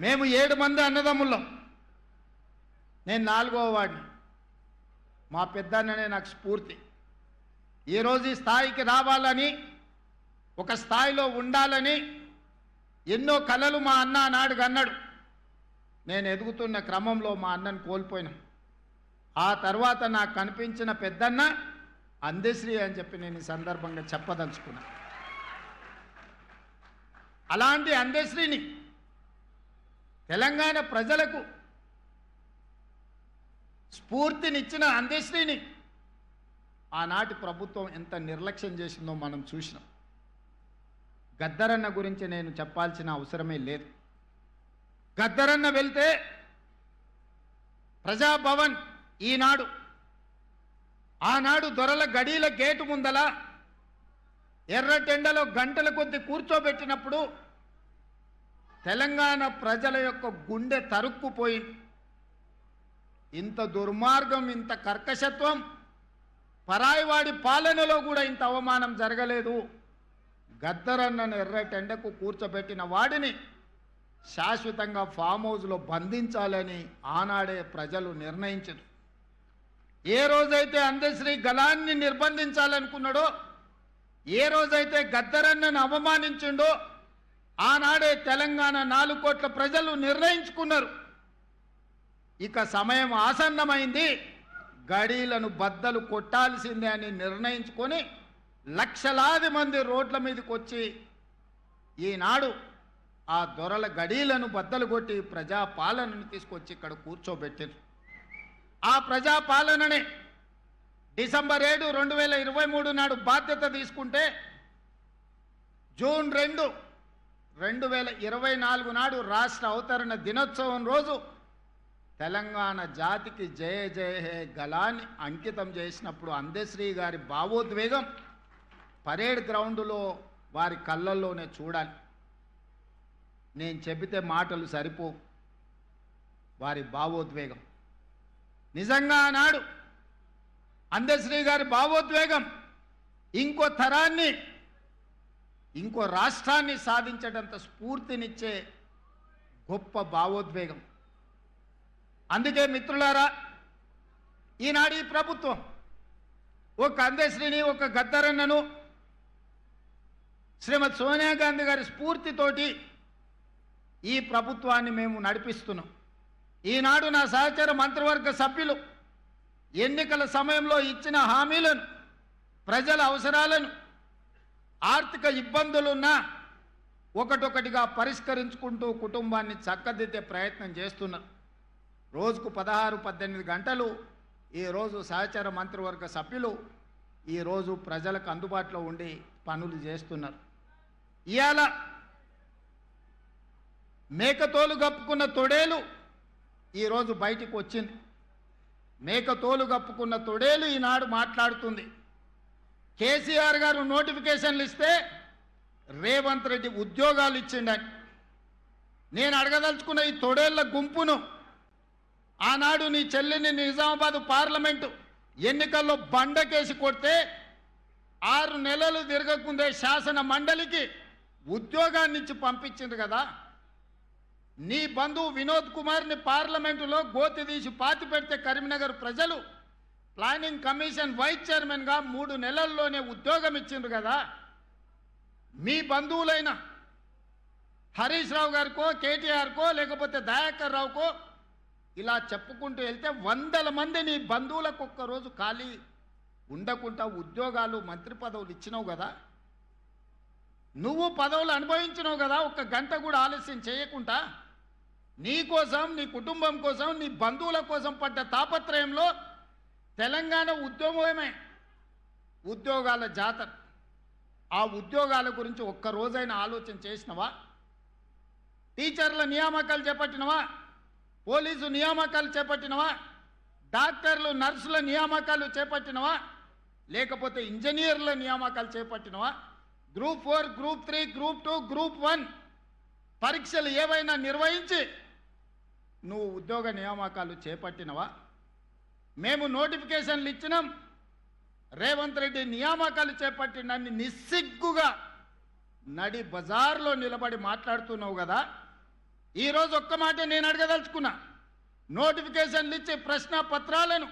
మేము 7 మంది అన్నదమ్ముళ్ళం, నేను 4వ వాడిని. మా పెద్దన్ననే నాకు స్ఫూర్తి. ఈరోజు ఈ స్థాయికి రావాలని, ఒక స్థాయిలో ఉండాలని ఎన్నో కలలు మా అన్న ఆనాడు అన్నాడు. నేను ఎదుగుతున్న క్రమంలో మా అన్నను కోల్పోయినా. ఆ తర్వాత నాకు కనిపించిన పెద్దన్న అందశ్రీ అని చెప్పి నేను ఈ సందర్భంగా చెప్పదలుచుకున్నా. అలాంటి అందశ్రీని, తెలంగాణ ప్రజలకు స్ఫూర్తినిచ్చిన అందశ్రీని ఆనాటి ప్రభుత్వం ఎంత నిర్లక్ష్యం చేసిందో మనం చూసినాం. గద్దరన్న గురించి నేను చెప్పాల్సిన అవసరమే లేదు. గద్దరన్న వెళ్తే ప్రజాభవన్ ఆనాడు దొరల గడీల గేటు ముందల ఎర్రటెండలో గంటల కొద్ది కూర్చోబెట్టినప్పుడు తెలంగాణ ప్రజల యొక్క గుండె తరుక్కుపోయింది. ఇంత దుర్మార్గం, ఇంత కర్కశత్వం పరాయివాడి పాలనలో కూడా ఇంత అవమానం జరగలేదు. గద్దరన్నను ఎర్రటెండకు కూర్చోబెట్టిన వాడిని శాశ్వతంగా ఫామ్ హౌస్లో బంధించాలని ఆనాడే ప్రజలు నిర్ణయించారు. ఏ రోజైతే అందశ్రీ గలాన్ని నిర్బంధించాలనుకున్నాడో, ఏ రోజైతే గద్దరన్నను అవమానించిండో, ఆనాడే తెలంగాణ 4 కోట్ల ప్రజలు నిర్ణయించుకున్నారు. ఇక సమయం ఆసన్నమైంది, గడీలను బద్దలు కొట్టాల్సిందే అని నిర్ణయించుకొని లక్షలాది మంది రోడ్ల మీదకి వచ్చి ఈనాడు ఆ దొరల గడీలను బద్దలు కొట్టి ప్రజాపాలనను తీసుకొచ్చి ఇక్కడ కూర్చోబెట్టారు. ఆ ప్రజాపాలననే డిసెంబర్ 7, 2023 నాడు బాధ్యత తీసుకుంటే జూన్ 2, 2024 నాడు రాష్ట్ర అవతరణ దినోత్సవం రోజు తెలంగాణ జాతికి జయ జయ హే గలాన్ని అంకితం చేసినప్పుడు అందశ్రీ గారి భావోద్వేగం పరేడ్ గ్రౌండ్లో వారి కళ్ళల్లోనే చూడాలి. నేను చెబితే మాటలు సరిపో. వారి భావోద్వేగం నిజంగా ఆనాడు అందశ్రీ గారి భావోద్వేగం ఇంకో తరాన్ని, ఇంకో రాష్ట్రాన్ని సాధించేటంత స్ఫూర్తినిచ్చే గొప్ప భావోద్వేగం. అందుకే మిత్రులారా, ఈనాడు ఈ ప్రభుత్వం ఒక అందశ్రీని, ఒక గద్దరన్నను శ్రీమతి సోనియా గాంధీ గారి స్ఫూర్తితోటి ఈ ప్రభుత్వాన్ని మేము నడిపిస్తున్నాం. ఈనాడు నా సహచర మంత్రివర్గ సభ్యులు ఎన్నికల సమయంలో ఇచ్చిన హామీలను, ప్రజల అవసరాలను, ఆర్థిక ఇబ్బందులున్నా ఒకటొకటిగా పరిష్కరించుకుంటూ కుటుంబాన్ని చక్కదిద్దే ప్రయత్నం చేస్తున్నారు. రోజుకు 16-18 గంటలు ఈరోజు సహచర మంత్రివర్గ సభ్యులు ఈరోజు ప్రజలకు అందుబాటులో ఉండి పనులు చేస్తున్నారు. ఇవాళ మేకతోలు కప్పుకున్న తొడేలు ఈరోజు బయటికి వచ్చింది. మేకతోలు కప్పుకున్న తొడేలు ఈనాడు మాట్లాడుతుంది. కేసీఆర్ గారు నోటిఫికేషన్లు ఇస్తే రేవంత్ రెడ్డి ఉద్యోగాలు ఇచ్చిండని. నేను అడగదలుచుకున్న ఈ తొడేళ్ల గుంపును, ఆనాడు నీ చెల్లిని నిజామాబాద్ పార్లమెంటు ఎన్నికల్లో బండకేసి కొడితే 6 నెలలు తిరగకుందే శాసన మండలికి ఉద్యోగాన్ని ఇచ్చి పంపించింది కదా. నీ బంధువు వినోద్ కుమార్ని పార్లమెంటులో గోతి తీసి పాతి పెడితే కరీంనగర్ ప్రజలు ప్లానింగ్ కమిషన్ వైస్ చైర్మన్గా 3 నెలల్లోనే ఉద్యోగం ఇచ్చిండ్రు కదా. మీ బంధువులైన హరీష్ రావు గారికో, కేటీఆర్కో, లేకపోతే దయాకర్ రావుకో ఇలా చెప్పుకుంటూ వెళ్తే 100 మంది నీ బంధువులకు ఒక్కరోజు ఖాళీ ఉండకుండా ఉద్యోగాలు, మంత్రి పదవులు ఇచ్చినావు కదా. నువ్వు పదవులు అనుభవించినావు కదా. 1 గంట కూడా ఆలస్యం చేయకుండా నీ కోసం, నీ కుటుంబం కోసం, నీ బంధువుల కోసం పడ్డ తాపత్రయంలో తెలంగాణ ఉద్యమమే ఉద్యోగాల జాతర. ఆ ఉద్యోగాల గురించి ఒక్కరోజైనా ఆలోచన చేసినవా? టీచర్ల నియామకాలు చేపట్టినవా? పోలీసు నియామకాలు చేపట్టినవా? డాక్టర్లు, నర్సుల నియామకాలు చేపట్టినవా? లేకపోతే ఇంజనీర్ల నియామకాలు చేపట్టినవా? గ్రూప్ 4, గ్రూప్ 3, గ్రూప్ 2, గ్రూప్ 1 పరీక్షలు ఏవైనా నిర్వహించి నువ్వు ఉద్యోగ నియామకాలు చేపట్టినవా? మేము నోటిఫికేషన్లు ఇచ్చినాం, రేవంత్ రెడ్డి నియామకాలు చేపట్టినన్ని నిస్సిగ్గుగా నడి బజార్లో నిలబడి మాట్లాడుతున్నావు కదా. ఈరోజు ఒక్క మాట నేను అడగదలుచుకున్నా. నోటిఫికేషన్లు ఇచ్చి ప్రశ్న పత్రాలను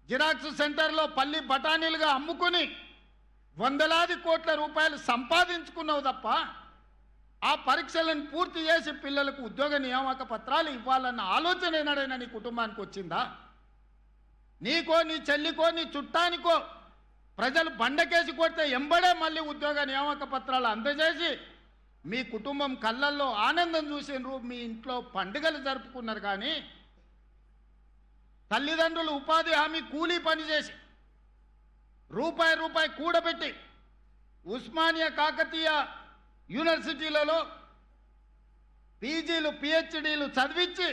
జిరాక్స్ సెంటర్లో పల్లి బఠానీలుగా అమ్ముకుని వందలాది కోట్ల రూపాయలు సంపాదించుకున్నావు తప్ప ఆ పరీక్షలను పూర్తి చేసి పిల్లలకు ఉద్యోగ నియామక పత్రాలు ఇవ్వాలన్న ఆలోచన ఏనాడైనా నీ కుటుంబానికి వచ్చిందా? నీకో, నీ చెల్లికో, నీ చుట్టానికో ప్రజలు బండకేసి కొడితే ఎంబడే మళ్ళీ ఉద్యోగ నియామక పత్రాలు అందజేసి మీ కుటుంబం కళ్ళల్లో ఆనందం చూసినారు, మీ ఇంట్లో పండుగలు జరుపుకున్నారు. కానీ తల్లిదండ్రులు ఉపాధి హామీ కూలీ పనిచేసి రూపాయి కూడబెట్టి ఉస్మానియా కాకతీయ యూనివర్సిటీలలో పీజీలు పిహెచ్డీలు చదివించి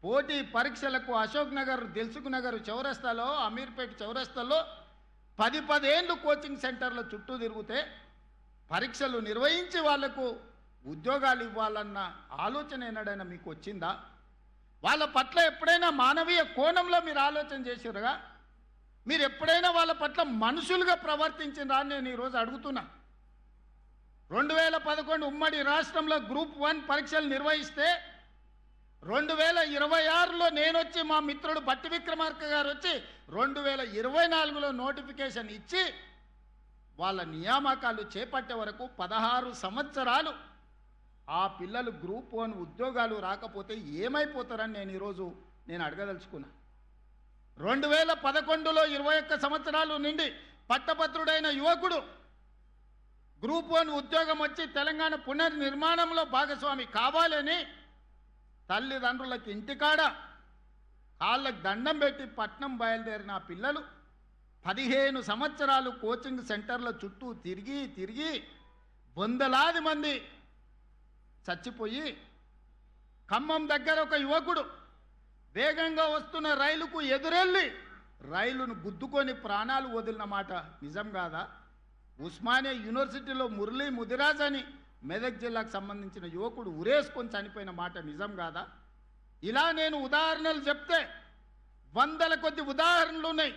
పోటీ పరీక్షలకు అశోక్ నగర్, దిల్సుఖ్ నగర్ చౌరస్తాలో, అమీర్పేట చౌరస్తాలో 10 ఏళ్ళు కోచింగ్ సెంటర్ల చుట్టూ తిరిగితే పరీక్షలు నిర్వహించి వాళ్లకు ఉద్యోగాలు ఇవ్వాలన్న ఆలోచన ఏనాడైనా మీకు వచ్చిందా? వాళ్ళ పట్ల ఎప్పుడైనా మానవీయ కోణంలో మీరు ఆలోచన చేసిరుగా? మీరు ఎప్పుడైనా వాళ్ళ పట్ల మనుషులుగా ప్రవర్తించినరా అని నేను ఈరోజు అడుగుతున్నా. 2011 ఉమ్మడి రాష్ట్రంలో గ్రూప్ 1 పరీక్షలు నిర్వహిస్తే 2026లో నేనొచ్చి మా మిత్రుడు బట్టి విక్రమార్క గారు వచ్చి 2024లో నోటిఫికేషన్ ఇచ్చి వాళ్ళ నియామకాలు చేపట్టే వరకు 16 సంవత్సరాలు ఆ పిల్లలు గ్రూప్ 1 ఉద్యోగాలు రాకపోతే ఏమైపోతారని నేను ఈరోజు అడగదలుచుకున్నా. 2011లో 21 సంవత్సరాలు నిండి పట్టభద్రుడైన యువకుడు గ్రూప్ 1 ఉద్యోగం వచ్చి తెలంగాణ పునర్నిర్మాణంలో భాగస్వామి కావాలని తల్లిదండ్రులకు ఇంటికాడ కాళ్ళకు దండం పెట్టి పట్నం బయలుదేరిన ఆ పిల్లలు 15 సంవత్సరాలు కోచింగ్ సెంటర్ల చుట్టూ తిరిగి వందలాది మంది చచ్చిపోయి ఖమ్మం దగ్గర ఒక యువకుడు వేగంగా వస్తున్న రైలుకు ఎదురెళ్ళి రైలును గుద్దుకొని ప్రాణాలు వదిలిన మాట నిజం కాదా? ఉస్మానియా యూనివర్సిటీలో మురళీ ముదిరాజ్ అని మెదక్ జిల్లాకు సంబంధించిన యువకుడు ఉరేసుకొని చనిపోయిన మాట నిజం కాదా? ఇలా నేను ఉదాహరణలు చెప్తే వందల కొద్ది ఉదాహరణలు ఉన్నాయి.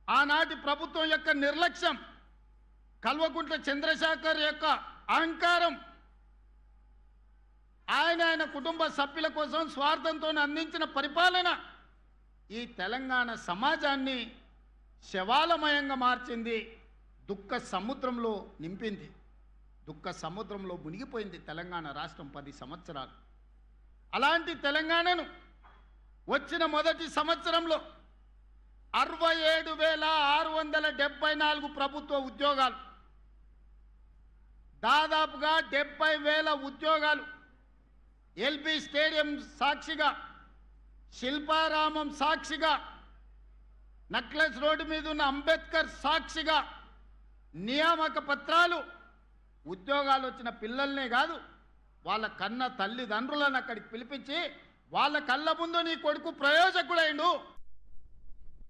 ఆనాటి ప్రభుత్వం యొక్క నిర్లక్ష్యం, కల్వకుంట్ల చంద్రశేఖర్ యొక్క అహంకారం, ఆయన కుటుంబ సభ్యుల కోసం స్వార్థంతో అందించిన పరిపాలన ఈ తెలంగాణ సమాజాన్ని శవాలమయంగా మార్చింది, దుఃఖ సముద్రంలో నింపింది, దుఃఖ సముద్రంలో మునిగిపోయింది తెలంగాణ రాష్ట్రం 10 సంవత్సరాలు. అలాంటి తెలంగాణను వచ్చిన మొదటి సంవత్సరంలో 67,674 ప్రభుత్వ ఉద్యోగాలు, దాదాపుగా 70,000 ఉద్యోగాలు ఎల్బీ స్టేడియం సాక్షిగా, శిల్పారామం సాక్షిగా, నక్లెస్ రోడ్డు మీద ఉన్న అంబేద్కర్ సాక్షిగా నియామక పత్రాలు, ఉద్యోగాలు వచ్చిన పిల్లల్నే కాదు వాళ్ళ కన్న తల్లిదండ్రులను అక్కడికి పిలిపించి వాళ్ళ కళ్ళ ముందు నీ కొడుకు ప్రయోజకుడైండు,